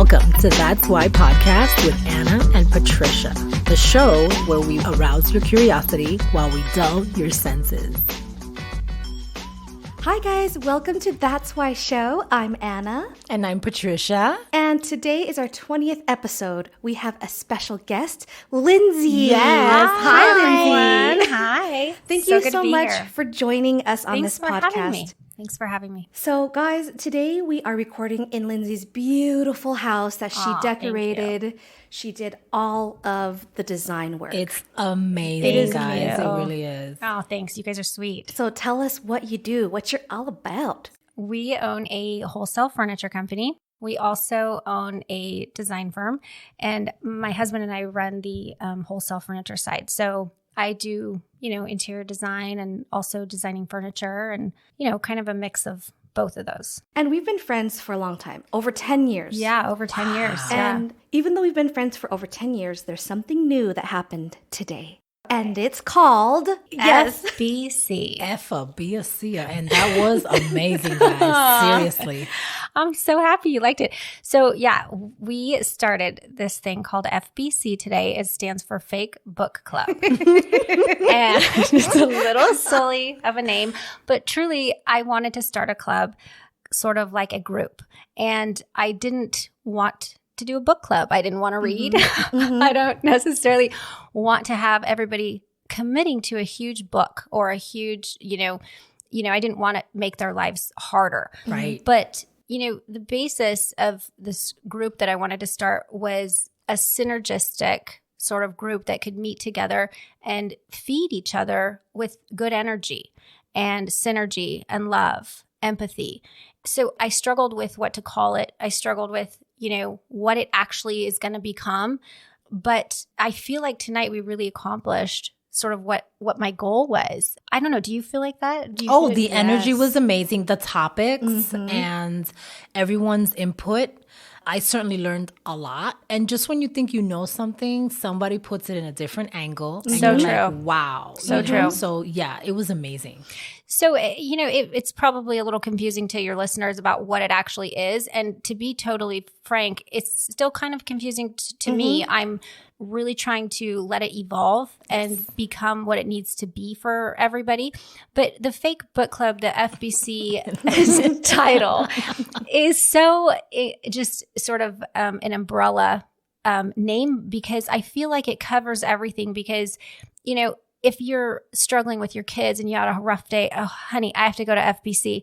Welcome to That's Why Podcast with Anna and Patricia, the show where we arouse your curiosity while we dull your senses. Hi guys, welcome to That's Why Show. I'm Anna. And I'm Patricia. And today is our 20th episode. We have a special guest, Lindsay. Yes. Hi, Lindsay. Hi. Thank you so much for joining us on this podcast. Thanks for having me. So guys, today we are recording in Lindsay's beautiful house that she decorated. She did all of the design work. It's amazing, guys. It really is. Oh, thanks. You guys are sweet. So tell us what you do, what you're all about. We own a wholesale furniture company. We also own a design firm, and my husband and I run the wholesale furniture side. So I do, interior design and also designing furniture and, kind of a mix of both of those. And we've been friends for a long time, over 10 years. Yeah, over 10 years. And even though we've been friends for over 10 years, there's something new that happened today. And it's called FBC. FBC. And that was amazing, guys. Seriously. I'm so happy you liked it. So we started this thing called FBC today. It stands for Fake Book Club. And it's a little silly of a name, but truly I wanted to start a club sort of like a group. And I didn't want to do a book club. I didn't want to read. I don't necessarily want to have everybody committing to a huge book or a huge, I didn't want to make their lives harder. Right. But, the basis of this group that I wanted to start was a synergistic sort of group that could meet together and feed each other with good energy and synergy and love, empathy. So I struggled with what to call it. I struggled with, what it actually is going to become. But I feel like tonight we really accomplished sort of what my goal was. I don't know. Do you feel like that? The energy was amazing. The topics and everyone's input. I certainly learned a lot. And just when you think you know something, somebody puts it in a different angle. And so you're true. Like, wow. So true. So it was amazing. So, it's probably a little confusing to your listeners about what it actually is. And to be totally frank, it's still kind of confusing to me. I'm really trying to let it evolve and become what it needs to be for everybody. But the Fake Book Club, the FBC title, is just sort of an umbrella name, because I feel like it covers everything. Because, if you're struggling with your kids and you had a rough day, oh, honey, I have to go to FBC.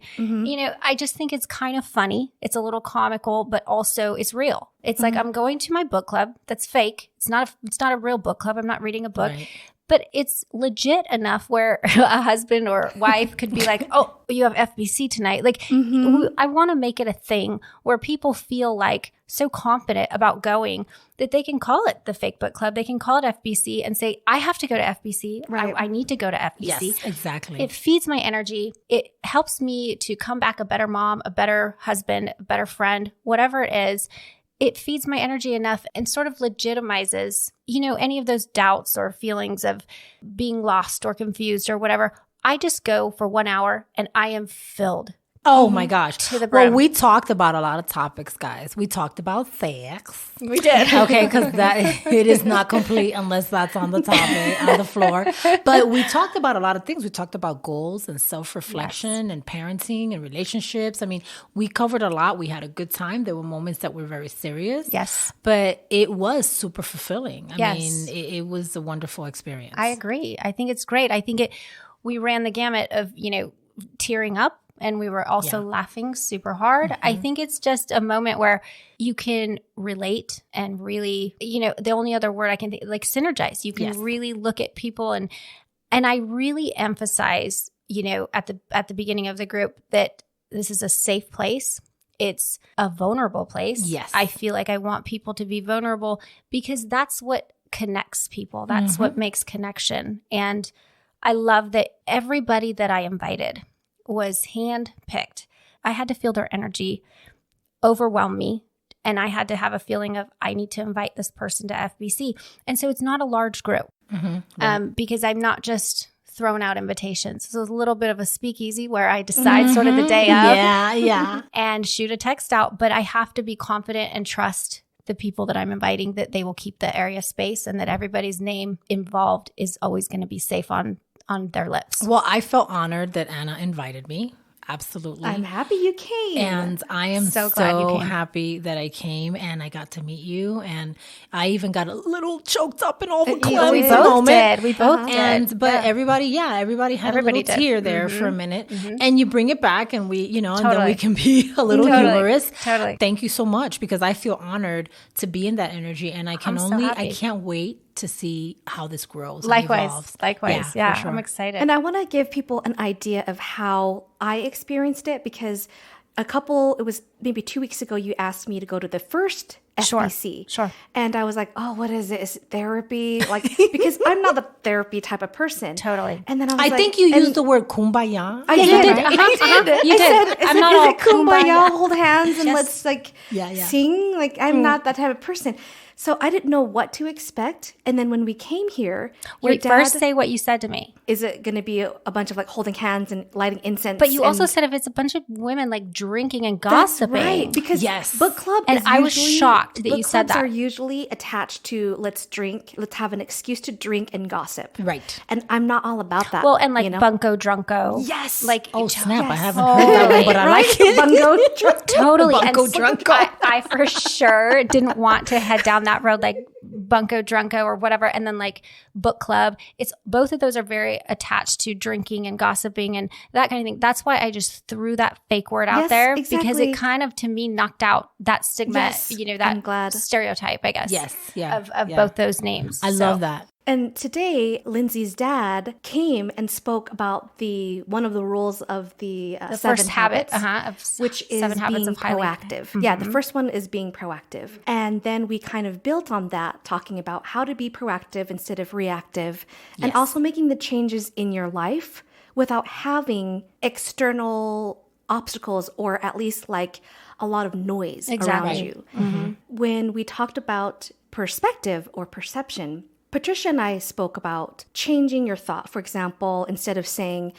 I just think it's kind of funny. It's a little comical, but also it's real. It's like I'm going to my book club that's fake. It's not a real book club. I'm not reading a book. Right. But it's legit enough where a husband or wife could be like, oh, you have FBC tonight. Like, I want to make it a thing where people feel like so confident about going that they can call it the Fake Book Club. They can call it FBC and say, I have to go to FBC. Right. I need to go to FBC. Yes, exactly. It feeds my energy. It helps me to come back a better mom, a better husband, a better friend, whatever it is. It feeds my energy enough and sort of legitimizes, any of those doubts or feelings of being lost or confused or whatever. I just go for 1 hour and I am filled. Oh my gosh. To the brim. Well, we talked about a lot of topics, guys. We talked about sex. We did. Okay, because it is not complete unless that's on the topic, on the floor. But we talked about a lot of things. We talked about goals and self-reflection and parenting and relationships. I mean, we covered a lot. We had a good time. There were moments that were very serious. Yes. But it was super fulfilling. I Yes. mean, it was a wonderful experience. I agree. I think it's great. I think we ran the gamut of, tearing up. And we were also laughing super hard. I think it's just a moment where you can relate and really, the only other word I can think, like synergize. You can really look at people and I really emphasize, at the beginning of the group that this is a safe place. It's a vulnerable place. Yes. I feel like I want people to be vulnerable because that's what connects people. That's what makes connection. And I love that everybody that I invited was hand-picked. I had to feel their energy overwhelm me, and I had to have a feeling of, I need to invite this person to FBC. And so it's not a large group because I'm not just thrown out invitations. So it's a little bit of a speakeasy where I decide sort of the day of and shoot a text out. But I have to be confident and trust the people that I'm inviting that they will keep the area space and that everybody's name involved is always going to be safe on their lips. Well, I felt honored that Anna invited me. Absolutely. I'm happy you came. And I am so glad you came. happy that I came and I got to meet you. And I even got a little choked up in all the clubs. We both did. We both did. But everybody had a little tear there for a minute. And you bring it back and we, and then we can be a little humorous. Totally. Thank you so much because I feel honored to be in that energy. And I can't wait to see how this grows. Likewise. Yeah, sure. I'm excited. And I want to give people an idea of how I experienced it because it was maybe 2 weeks ago, you asked me to go to the first FBC. Sure. And I was like, oh, what is it? Is it therapy? Because I'm not the therapy type of person. Totally. And then I think you used the word kumbaya. I did. Right? I did. You did. I'm not all kumbaya, hold hands and let's Yes. sing. I'm not that type of person. So I didn't know what to expect. And then when we came here, Wait, first say what you said to me. Is it going to be a bunch of holding hands and lighting incense? But you also said if it's a bunch of women drinking and gossiping. That's right. Because book club and I was shocked that you said that. Book clubs are usually attached to let's drink, let's have an excuse to drink and gossip. Right. And I'm not all about that. Well, and bunko drunko. Yes. Snap. I haven't heard that one, but I like it. Bunko drunko. Totally. Bunko and drunko. I for sure didn't want to head down that road bunko drunko or whatever. And then book club. It's both of those are very attached to drinking and gossiping and that kind of thing. That's why I just threw that fake word out there because it kind of to me knocked out that stigma, that I'm glad. stereotype, I guess. Yes. Yeah. Of both those names. I love that. And today, Lindsay's dad came and spoke about one of the rules of the seven habits, which is seven habits being of highly proactive. Yeah, the first one is being proactive. And then we kind of built on that, talking about how to be proactive instead of reactive, and also making the changes in your life without having external obstacles or at least a lot of noise around you. Mm-hmm. When we talked about perspective or perception, Patricia and I spoke about changing your thought. For example, instead of saying,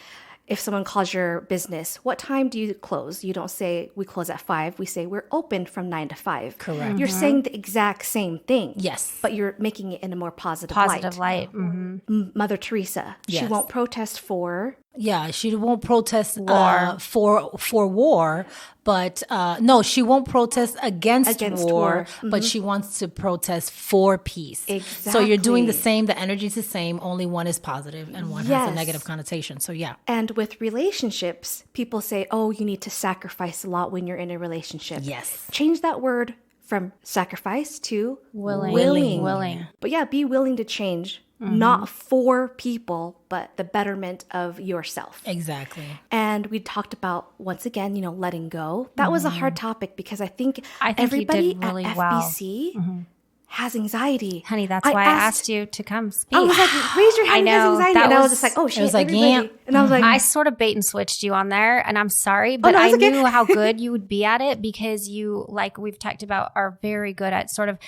if someone calls your business, what time do you close? You don't say we close at 5. We say we're open from 9 to 5. Correct. You're saying the exact same thing. Yes. But you're making it in a more positive light. Mm-hmm. Mother Teresa, she won't protest for... Yeah, she won't protest for war, but no, she won't protest against war, but she wants to protest for peace. Exactly. So you're doing the same, the energy is the same, only one is positive and one has a negative connotation. So yeah. And with relationships, people say, oh, you need to sacrifice a lot when you're in a relationship. Yes. Change that word from sacrifice to willing. But yeah, be willing to change. Not for people, but the betterment of yourself. Exactly. And we talked about, once again, letting go. That was a hard topic because I think everybody really at FBC has anxiety. Honey, that's why I asked you to come speak. I was like, raise your hand, has anxiety. And I was just like, oh, shit, everybody. And I was like... I sort of bait and switched you on there, and I'm sorry, but I knew how good you would be at it because you, like we've talked about, are very good at sort of...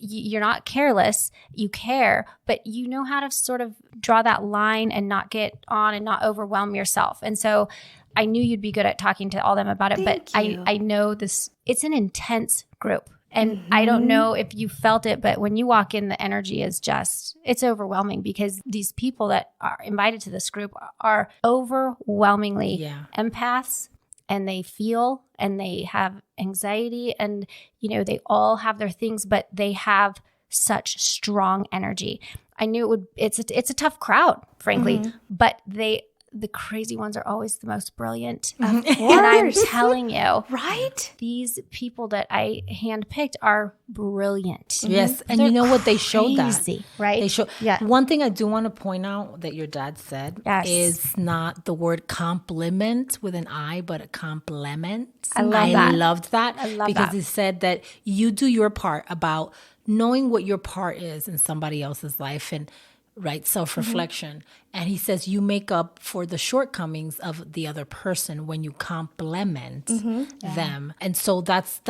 You're not careless, you care, but you know how to sort of draw that line and not get on and not overwhelm yourself. And so I knew you'd be good at talking to all them about it, but I know this, it's an intense group. And I don't know if you felt it, but when you walk in, the energy is just, it's overwhelming because these people that are invited to this group are overwhelmingly empaths. And they feel and they have anxiety and, they all have their things, but they have such strong energy. I knew it's a tough crowd, frankly, but the crazy ones are always the most brilliant. Of course. And I'm telling you, right? These people that I handpicked are brilliant. Yes, and you know what? They showed that, right? They show. Yeah. One thing I do want to point out that your dad said is not the word compliment with an I, but a compliment. I loved that. I love because he said that you do your part about knowing what your part is in somebody else's life and right? Self-reflection. And he says you make up for the shortcomings of the other person when you compliment them. And so that's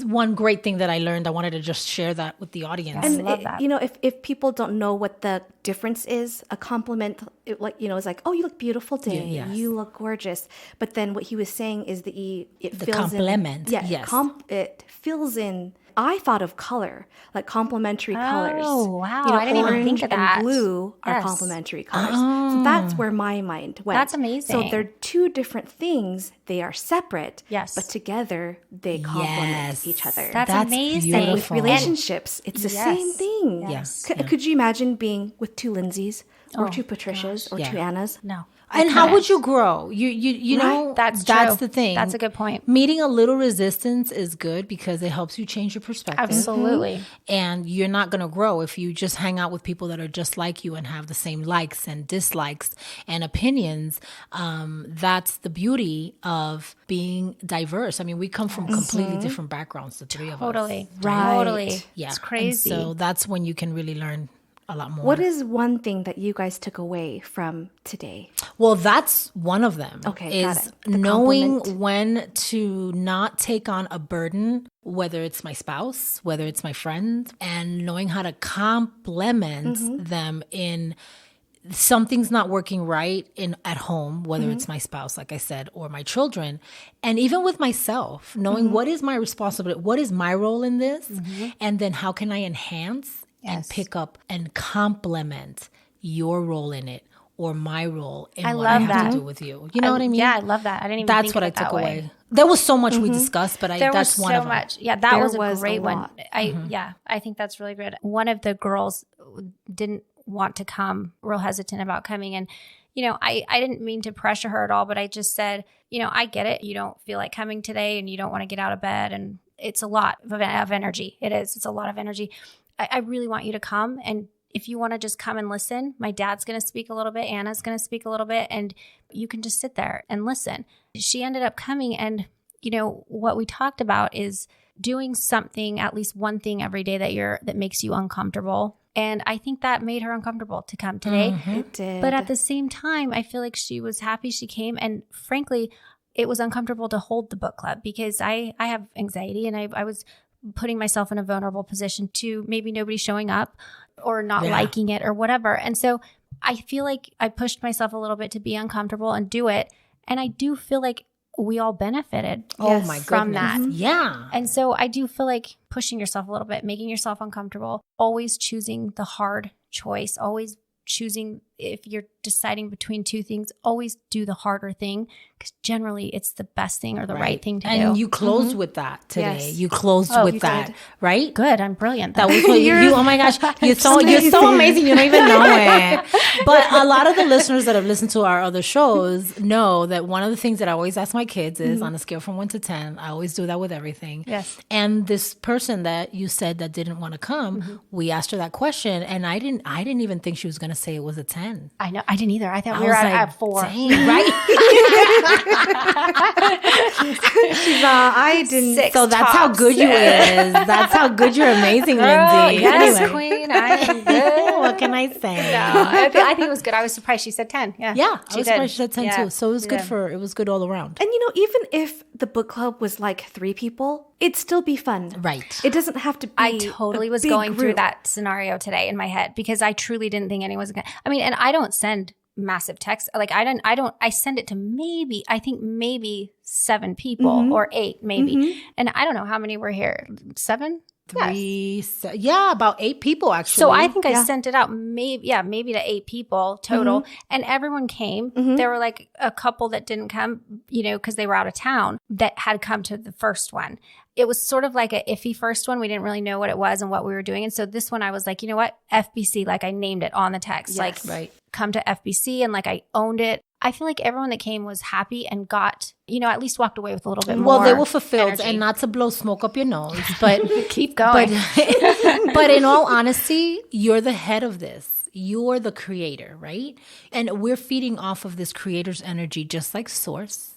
one great thing that I learned. I wanted to just share that with the audience. And love that. You know, if people don't know what the difference is, a compliment, is like, oh, you look beautiful today. Yes. You look gorgeous. But then what he was saying is that it The fills compliment, in. Yeah, yes. It fills in. I thought of color, like complementary colors. Oh, wow. You know, I didn't even orange think of that. and blue are Yes. complementary colors. So that's where my mind went. That's amazing. So they're two different things. They are separate. Yes. But together, they complement Yes. each other. That's amazing. And with beautiful. relationships, it's the Yes. same thing. Yes. Could you imagine being with two Lindsays or two Patricias or Yeah. two Annas? No. And how would you grow? You know, That's that's true. the thing. That's a good point. Meeting a little resistance is good because it helps you change your perspective. Absolutely. And you're not going to grow if you just hang out with people that are just like you and have the same likes and dislikes and opinions. That's the beauty of being diverse. I mean, we come from completely different backgrounds, the three of us. Totally. Right. Totally. Yeah. It's crazy. And so that's when you can really learn a lot more. What is one thing that you guys took away from today? Well, that's one of them. Okay, got is it. The knowing compliment. when to not take on a burden, whether it's my spouse, whether it's my friend, and knowing how to compliment them in something's not working right at home, whether it's my spouse, like I said, or my children, and even with myself, knowing what is my responsibility, what is my role in this, and then how can I enhance and pick up and complement your role in it or my role in what I love have that. to do with you. You know what I mean? Yeah, I love that. I didn't even That's think what of I it took that way. away. There was so much we discussed, but There that's was one so of them. much. Yeah, that There was a was a great one. lot. I think that's really good. One of the girls didn't want to come, real hesitant about coming. And, you know, I didn't mean to pressure her at all, but I just said, you know, I get it. You don't feel like coming today and you don't want to get out of bed. And it's a lot of energy. It is. It's a lot of energy. I really want you to come. And if you want to just come and listen, my dad's going to speak a little bit. Anna's going to speak a little bit. And you can just sit there and listen. She ended up coming. And, you know, what we talked about is doing something, at least one thing every day that makes you uncomfortable. And I think that made her uncomfortable to come today. It did. But at the same time, I feel like she was happy she came. And frankly, it was uncomfortable to hold the book club because I have anxiety and I was putting myself in a vulnerable position to maybe nobody showing up or not liking it or whatever. And so I feel like I pushed myself a little bit to be uncomfortable and do it. And I do feel like we all benefited Oh my goodness. from that. Yeah. And so I do feel like pushing yourself a little bit, making yourself uncomfortable, always choosing the hard choice, always choosing, if you're deciding between two things, always do the harder thing because generally it's the best thing or the right thing to do. And you closed with that today. Yes. You closed with you that, did. right? Good. I'm brilliant. That was what you, oh my gosh, you're so amazing. You don't even know it. But a lot of the listeners that have listened to our other shows know that one of the things that I always ask my kids is on a scale from 1 to 10, I always do that with everything. Yes. And this person that you said that didn't want to come, we asked her that question and I didn't even think she was going to say it was a 10. I know. I didn't either. I thought I we were was at 4. dang, right? I didn't. 6 So that's how tops. good you is. That's how good you're amazing, Lindsay. Yes, Anyway. queen. I am good. What can I say? I think it was good. I was surprised she said 10. Yeah. Yeah, I She was did. surprised she said 10 Yeah, too. So it was she good did. it was good all around. And you know, even if the book club was like 3 people, it'd still be fun. Right. It doesn't have to be. I totally a was big going through group. that scenario today in my head because I truly didn't think anyone was going to. I mean, and I don't send massive texts. Like I send it to maybe 7 people or 8 maybe. And I don't know how many were here. 7? Yes. About 8 people actually. So I think I sent it out maybe to 8 people total. And everyone came. There were like a couple that didn't come, you know, because they were out of town that had come to the first one. It was sort of like a iffy first one. We didn't really know what it was and what we were doing. And so this one I was like, you know what? FBC, like I named it on the text. Like right. come to FBC and like I owned it. I feel like everyone that came was happy and got, you know, at least walked away with a little bit more. Well, they were fulfilled energy. and not to blow smoke up your nose, but Keep going. But in all honesty, you're the head of this. You're the creator, right? And we're feeding off of this creator's energy just like Source.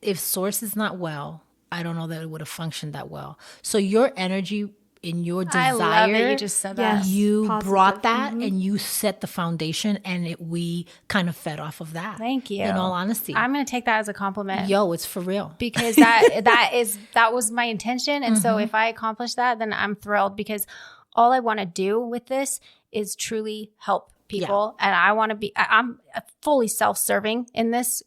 If Source is not well, I don't know that it would have functioned that well. So your energy in your desire. I love it. You just said that. You Positive. brought that and you set the foundation, and we kind of fed off of that. Thank you. In all honesty. I'm going to take that as a compliment. Yo, it's for real. Because that was my intention. And so if I accomplish that, then I'm thrilled, because all I want to do with this is truly help people. And I want to be, I'm fully self-serving in this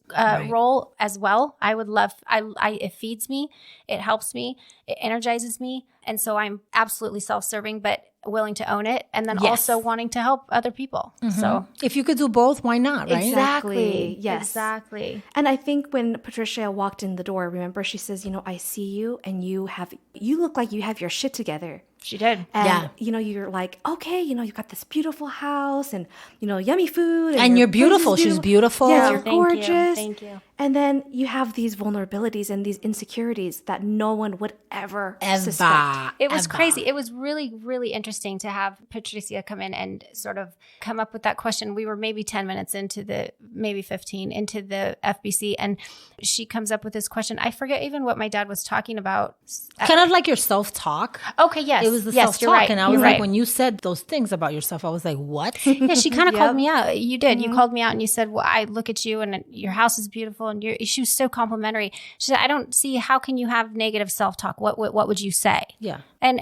role as well. I would love, it feeds me, it helps me, it energizes me. And so I'm absolutely self-serving, but willing to own it, and then also wanting to help other people. So if you could do both, why not, right? Exactly. Yes. Exactly. And I think when Patricia walked in the door, remember, she says, I see you and you look like you have your shit together. She did. And, you're like, okay, you've got this beautiful house and, yummy food. And you're beautiful. She's beautiful. Yes, you're Thank you. gorgeous. Thank you. And then you have these vulnerabilities and these insecurities that no one would ever suspect. It was crazy. It was really, really interesting to have Patricia come in and sort of come up with that question. We were maybe 10 minutes maybe 15 into the FBC, and she comes up with this question. I forget even what my dad was talking about. Kind of like your self-talk. Okay, yes. It was the yes, self-talk. you're right. And I was You're like, right. when you said those things about yourself, I was like, what? Yeah, she kind of called me out. You did. You called me out and you said, well, I look at you and your house is beautiful, and she was so complimentary. She said, I don't see, how can you have negative self-talk? What would you say? Yeah. And,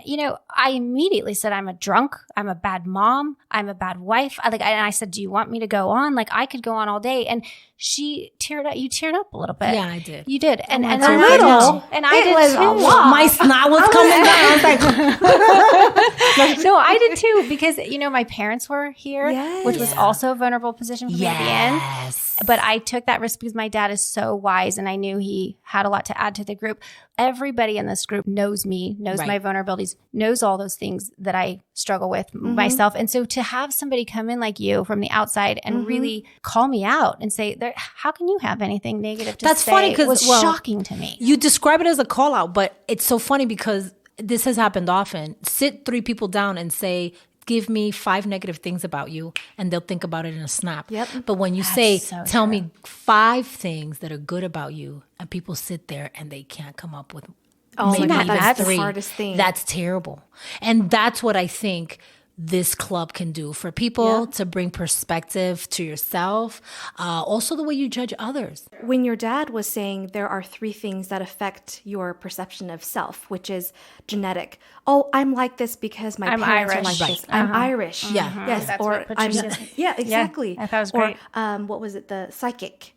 I immediately said, I'm a drunk. I'm a bad mom. I'm a bad wife. And I said, do you want me to go on? Like, I could go on all day. And she teared up. You teared up a little bit. Yeah, I did. You did. And a little. And I did too. My snot was coming down. I was like, No, I did too, because, my parents were here, Yes. which was also a vulnerable position for me to be in. yes. But I took that risk because my dad is so wise, and I knew he had a lot to add to the group. Everybody in this group knows me, knows my vulnerabilities, knows all those things that I struggle with myself. And so to have somebody come in like you from the outside and really call me out and say, how can you have anything negative to That's say? funny, 'cause, it was shocking to me. You describe it as a call out, but it's so funny because this has happened often. Sit 3 people down and say, give me 5 negative things about you, and they'll think about it in a snap. Yep. But when you tell me 5 things that are good about you, and people sit there and they can't come up with maybe God, even that's 3. the hardest thing. That's terrible. And that's what I think this club can do for people to bring perspective to yourself. Also the way you judge others. When your dad was saying there are 3 things that affect your perception of self, which is genetic. Oh, I'm like this because my parents are like Irish. this. I'm Irish. Yeah. Yes. That's or what Patricia said. yeah, exactly. I thought it was great. Or what was it? The psychic.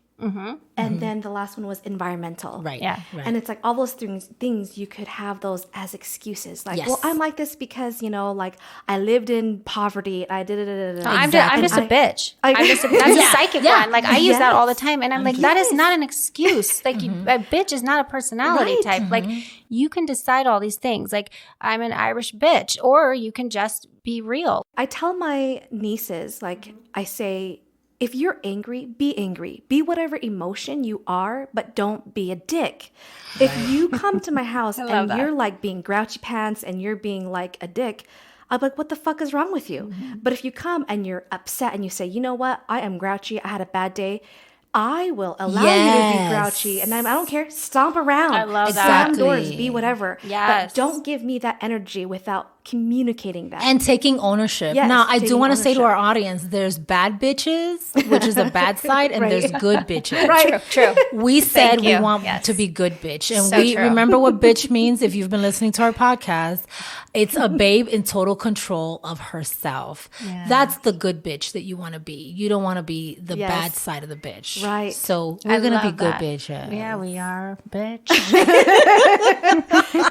And then the last one was environmental. Right. Yeah. Right. And it's like all those things you could have those as excuses. Like, Yes. well, I'm like this because, like I lived in poverty. I did it. I'm just a bitch. That's a psychic one. Like, I use that all the time. And I'm like, that is not an excuse. Like, a bitch is not a personality type. Like, you can decide all these things. Like, I'm an Irish bitch, or you can just be real. I tell my nieces, like, I say, if you're angry, be angry. Be whatever emotion you are, but don't be a dick. If you come to my house and you're like being grouchy pants and you're being like a dick, I'm like, what the fuck is wrong with you? But if you come and you're upset and you say, you know what? I am grouchy. I had a bad day. I will allow you to be grouchy. And I don't care. Stomp around. I love Slam that. doors. Be whatever. Yes. But don't give me that energy without communicating that. And taking ownership. Yes, Now, I do taking want to say to ownership. our audience, there's bad bitches, which is a bad side, and there's good bitches. Right. True. We said we you. want Yes. to be good bitch. And So we true. remember what bitch means if you've been listening to our podcast. It's a babe in total control of herself. Yeah. That's the good bitch that you want to be. You don't want to be the Yes. bad side of the bitch. Right. So we're going to be love good that. bitches. Yeah, we are, bitch.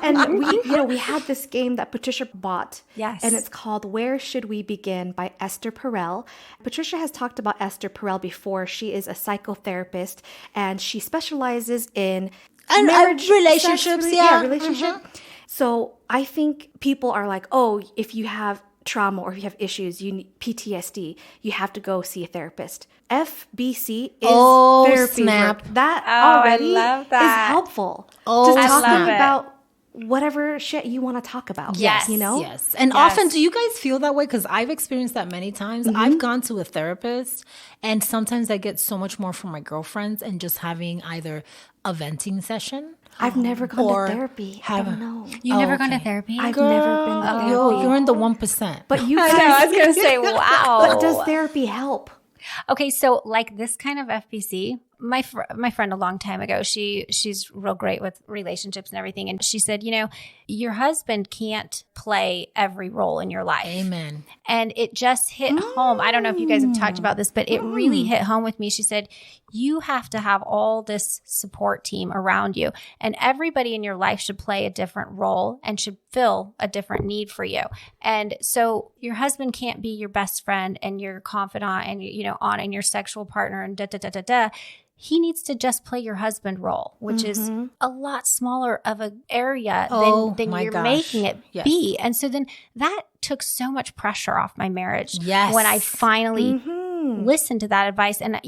And we had this game that Patricia bought. Yes. And it's called Where Should We Begin by Esther Perel. Patricia has talked about Esther Perel before. She is a psychotherapist and she specializes in And, marriage, relationships, sex, yeah. relationship. So I think people are like, oh, if you have trauma or if you have issues, you need PTSD, you have to go see a therapist. FBC is therapy snap. work. That I already love that. is helpful. Oh, Just I talking love it. about whatever shit you want to talk about. Yes. You know? Yes. And often, do you guys feel that way? Because I've experienced that many times. I've gone to a therapist, and sometimes I get so much more from my girlfriends and just having either a venting session. I've never gone Or to therapy. I don't know. You've never gone to therapy? I've never been to therapy. You're in the 1%. But you I guys, know, I was going to say, wow. but does therapy help? Okay, so like this kind of FBC, my friend a long time ago, she's real great with relationships and everything. And she said, your husband can't play every role in your life. Amen. And it just hit home. I don't know if you guys have talked about this, but it really hit home with me. She said, you have to have all this support team around you, and everybody in your life should play a different role and should fill a different need for you. And so your husband can't be your best friend and your confidant and, and your sexual partner and da. He needs to just play your husband role, which is a lot smaller of an area than you're making it be. And so then that took so much pressure off my marriage when I finally listened to that advice and,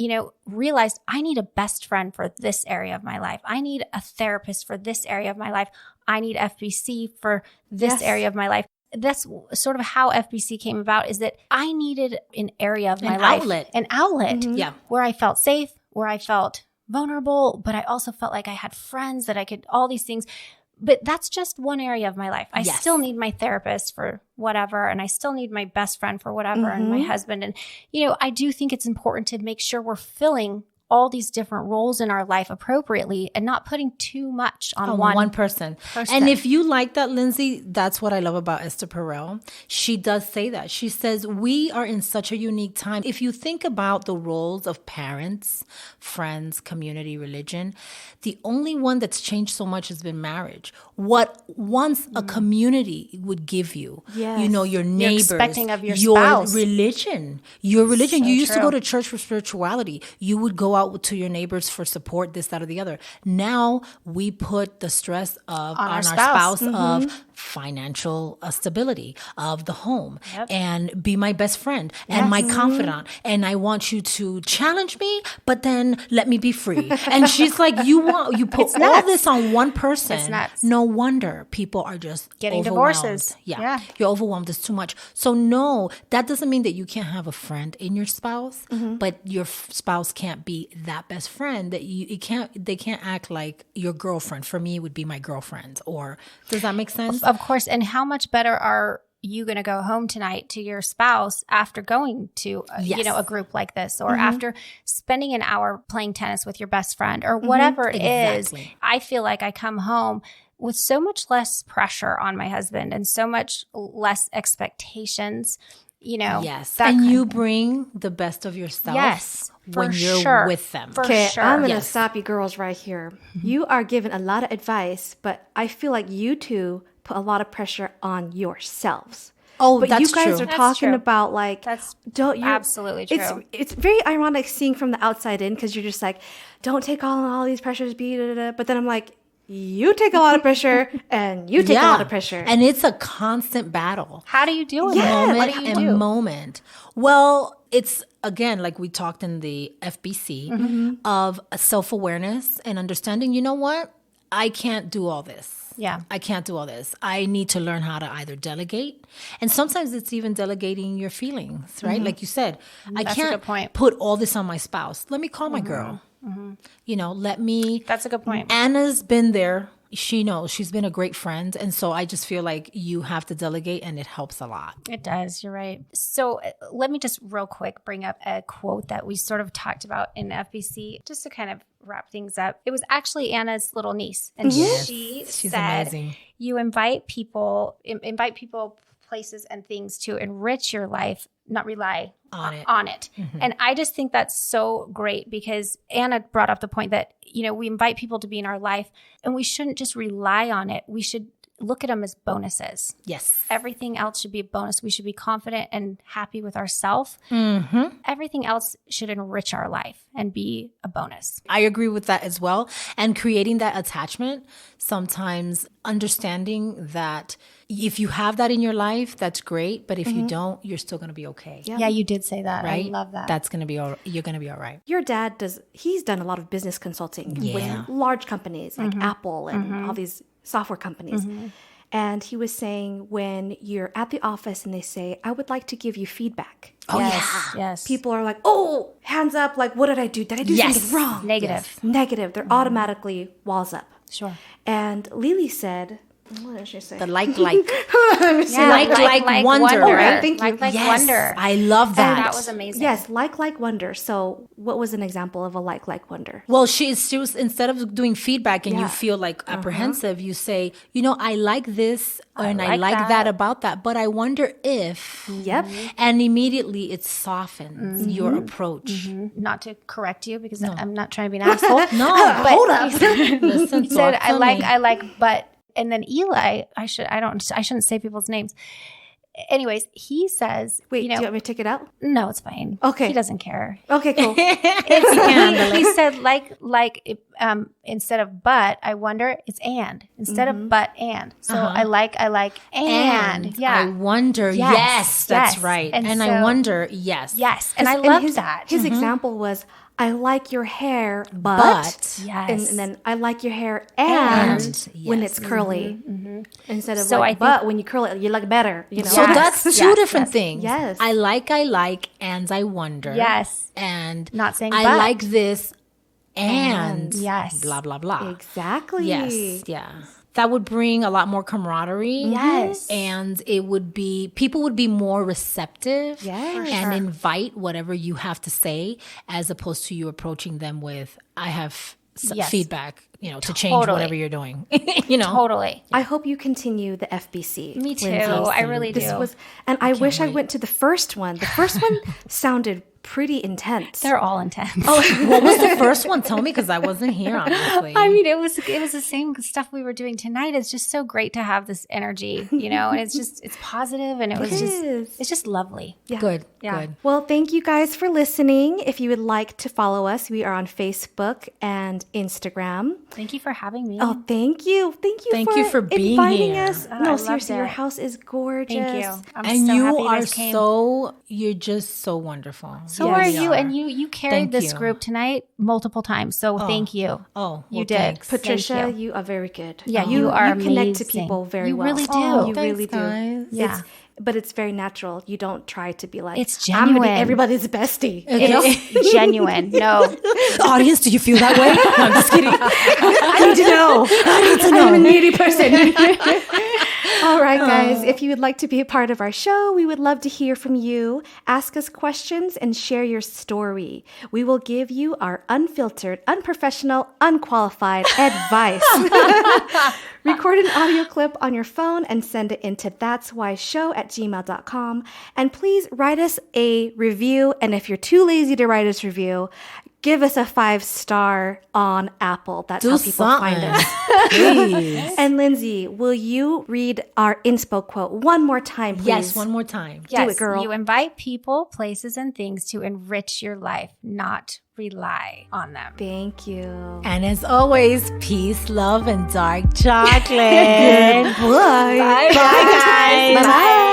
realized I need a best friend for this area of my life. I need a therapist for this area of my life. I need FBC for this area of my life. That's sort of how FBC came about, is that I needed an area of my life. An outlet. Where I felt safe, where I felt vulnerable, but I also felt like I had friends that I could, all these things. But that's just one area of my life. I still need my therapist for whatever, and I still need my best friend for whatever, and my husband. And, I do think it's important to make sure we're filling all these different roles in our life appropriately and not putting too much on one person. And if you like that, Lindsay, that's what I love about Esther Perel. She does say that. She says, we are in such a unique time. If you think about the roles of parents, friends, community, religion, the only one that's changed so much has been marriage. What once a community would give you, your neighbors, you're expecting of your spouse. Religion. You used to true. go to church for spirituality. You would go out to your neighbors for support, this, that, or the other. Now we put the stress on our spouse of financial stability of the home and be my best friend and my confidant. And I want you to challenge me, but then let me be free. And she's like, you put all this on one person. It's nuts. No wonder people are just getting overwhelmed. divorces. Yeah. You're overwhelmed. It's too much. So no, that doesn't mean that you can't have a friend in your spouse, but your spouse can't be that best friend that they can't act like your girlfriend. For me, it would be my girlfriend. Or does that make sense? Of course. And how much better are you going to go home tonight to your spouse after going to a group like this, or after spending an hour playing tennis with your best friend, or whatever it is? I feel like I come home with so much less pressure on my husband and so much less expectations. And you bring the best of yourself when you're with them. Okay, I'm going to stop you girls right here. You are giving a lot of advice, but I feel like you two put a lot of pressure on yourselves. Oh, but that's you guys true. are talking about absolutely true. It's very ironic seeing from the outside in, because you're just like, don't take on all these pressures, but then I'm like, you take a lot of pressure and you take a lot of pressure. And it's a constant battle. How do you deal with Moment it? What do you do? Moment. Well, it's, again, like we talked in the FBC, of self-awareness and understanding, you know what? I can't do all this. Yeah. I can't do all this. I need to learn how to either delegate. And sometimes it's even delegating your feelings, right? Like you said, I can't put all this on my spouse. Let me call my girl. Let me. That's a good point. Anna's been there. She knows. She's been a great friend. And so I just feel like you have to delegate, and it helps a lot. It does. You're right. So let me just real quick bring up a quote that we sort of talked about in FBC, just to kind of wrap things up. It was actually Anna's little niece. And she's said, amazing. You invite people, places and things to enrich your life, not rely on it. And I just think that's so great, because Anna brought up the point that, we invite people to be in our life, and we shouldn't just rely on it. We should look at them as bonuses. Yes. Everything else should be a bonus. We should be confident and happy with ourselves. Everything else should enrich our life and be a bonus. I agree with that as well. And creating that attachment, sometimes understanding that if you have that in your life, that's great. But if you don't, you're still going to be okay. Yeah, you did say that. Right? I love that. That's going to be you're going to be all right. Your dad he's done a lot of business consulting with large companies like Apple and all these software companies. And he was saying when you're at the office and they say, I would like to give you feedback. Oh, Yes. People are like, oh, hands up. Like, what did I do? Did I do something wrong? Negative. Negative. They're automatically walls up. Sure. And Lily said, what did she say? The like. Yeah, like wonder. All right, thank you. Like Yes, wonder. I love that. That was amazing. Yes, like wonder. So what was an example of a like wonder? Well, she was, instead of doing feedback and you Yeah. feel like apprehensive, you say, I like this and I like like that about that, but I wonder if. Yep. And immediately it softens your approach. Not to correct you because I'm not trying to be an asshole. No, but hold up. Listen, he said, talk I to like, me. but, and then Eli, I shouldn't say people's names. Anyways, he says, Wait, do you want me to take it out? no, it's fine. Okay. He doesn't care. Okay, cool. He said, instead of but, I wonder, it's and. Instead of but, and. So I like, and. Yeah. I wonder, yes, that's right. And And I so- wonder, yes. Yes. And I love his, that. His example was, I like your hair, but. But. Yes. And then I like your hair and, when yes. it's curly. Instead of So like, I think- but when you curl it, you look better. So Yes. that's two Yes, different yes. things. Yes. I like, and I wonder. Yes. And Not saying I but. like this and Yes. blah, blah, blah. Exactly. Yes. Yeah. That would bring a lot more camaraderie. Yes. And people would be more receptive Yes. and invite whatever you have to say, as opposed to you approaching them with, I have Yes. feedback, to change Totally. whatever you're doing. Totally. I hope you continue the FBC. Me too. Lindsay. I really do. This was, and I wish I went to the first one. The first one sounded pretty intense. They're all intense. What was the first one? Tell me, because I wasn't here, obviously. I mean, it was the same stuff we were doing tonight. It's just so great to have this energy, and it's positive, and it's just lovely. Yeah. Good. Yeah. Good. Well, thank you guys for listening. If you would like to follow us, we are on Facebook and Instagram. Thank you for having me. Oh, thank you. Thank you for being inviting here. us. I No, loved seriously, your it. house is gorgeous. Thank you. I'm And so you happy are guys came. you're just so wonderful. So Yes. are We you, are. and you carried Thank this you. group tonight multiple times. So thank you. Oh, You well, did. thanks. Patricia, Thank you are very good. Yeah, you are You connect to amazing. people very You well. really do. Oh, you Thanks, really do. guys. Yeah. But it's very natural. You don't try to be like, It's I'm going to be genuine. everybody's bestie. It's genuine. No, Audience, do you feel that way? No, I'm just kidding. I need to know. I need to know. I'm a needy person. All right, guys. If you would like to be a part of our show, we would love to hear from you. Ask us questions and share your story. We will give you our unfiltered, unprofessional, unqualified advice. Record an audio clip on your phone and send it into that'swhyshow@gmail.com. And please write us a review. And if you're too lazy to write us a review, give us a 5-star on Apple. That's how people find us. Please. And Lindsay, will you read our inspo quote one more time, please? Yes, one more time. yes, it, girl. You invite people, places, and things to enrich your life, not rely on them. Thank you. And as always, peace, love, and dark chocolate. Bye. Bye, guys. Bye.